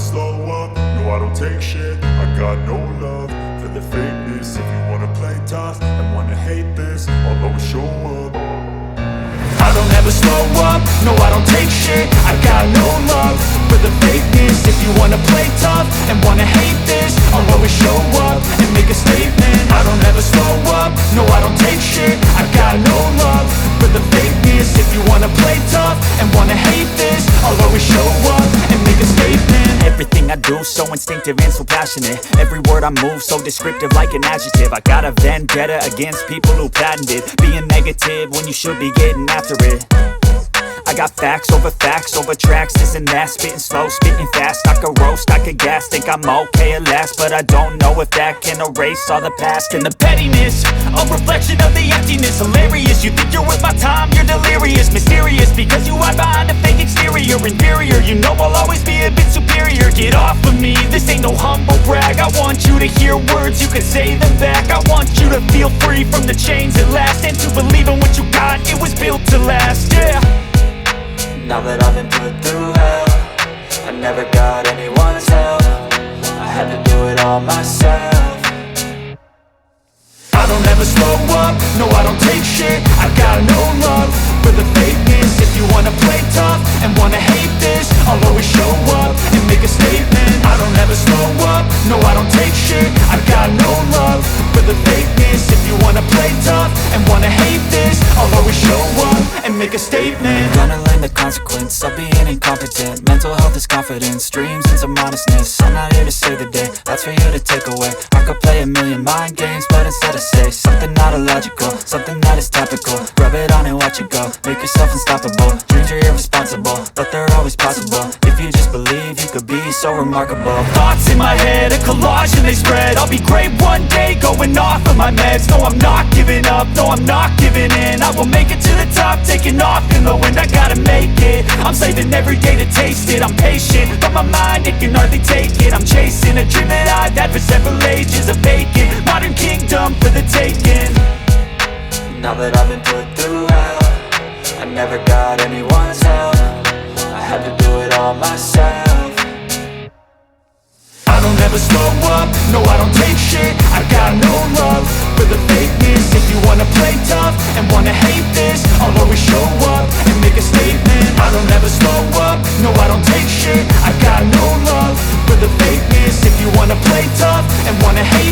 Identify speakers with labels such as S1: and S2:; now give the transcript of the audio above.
S1: slow up, no I don't take shit. I got no love for the fakeness. If you wanna play tough and wanna hate this, I'll always show up. I don't ever slow up, no I don't take shit. I got no love for the fakeness. If you wanna play tough and wanna hate this, I'll always show up and make a statement. I don't ever slow up, no I don't take shit. I got no love for the fakeness. If you wanna play tough and wanna hate this, I'll always show up and make a statement.
S2: Everything I do so instinctive and so passionate. Every word I move so descriptive like an adjective. I got a vendetta against people who patented being negative when you should be getting after it. I got facts over tracks, this and that. Spitting slow, spitting fast, I could roast, I could gas. Think I'm okay at last, but I don't know if that can erase all the past. And the pettiness, a reflection of the emptiness. Hilarious, you think you're worth my time, you're delirious. Mysterious, because you hide behind a fake exterior. Inferior, you know I'll always be a bit superior. Get off of me, this ain't no humble brag. I want you to hear words, you can say them back. I want you to feel free from the chains at last, and to believe in what you got, it was built to last, yeah.
S3: Now that I've been put through hell, I never got anyone's help. I had to do it all myself.
S1: I don't ever slow up, no I don't take shit. I got no love for the fakeness. If you wanna play tough and wanna hate this, I'll always show up and make a statement. I don't ever slow up, no I don't take shit. I got no love for the fakeness. If you wanna play tough and wanna hate this, I'll always show up and make a statement.
S3: Gonna learn the consequence of being incompetent. Mental health is confidence, dreams and some honestness. I'm not here to save the day, that's for you to take away. I could play a million mind games, but instead I say something not illogical, something that is topical. Rub it on and watch it go, make yourself unstoppable. Dreams are irresponsible, but they're always possible. If you just believe, you could be so remarkable.
S2: Thoughts in my head, a collage and they spread. I'll be great one day, going off of my meds. No, I'm not giving up, no, I'm not giving in. I will make it to the top, taking off in the wind. I gotta make it, I'm saving every day to taste it. I'm patient, but my mind, it can hardly take it. I'm chasing a dream that I've had for several ages. A vacant, modern kingdom for the taking.
S3: Now that I've been put through hell, I never got anyone's help. I had to do it all myself.
S1: I don't ever slow up, no I don't take shit. I got no love for the fakeness. If you wanna play tough and wanna hate this, I'll always show up and make a statement. I don't ever slow up, no I don't take shit. I got no love for the fakeness. If you wanna play tough and wanna hate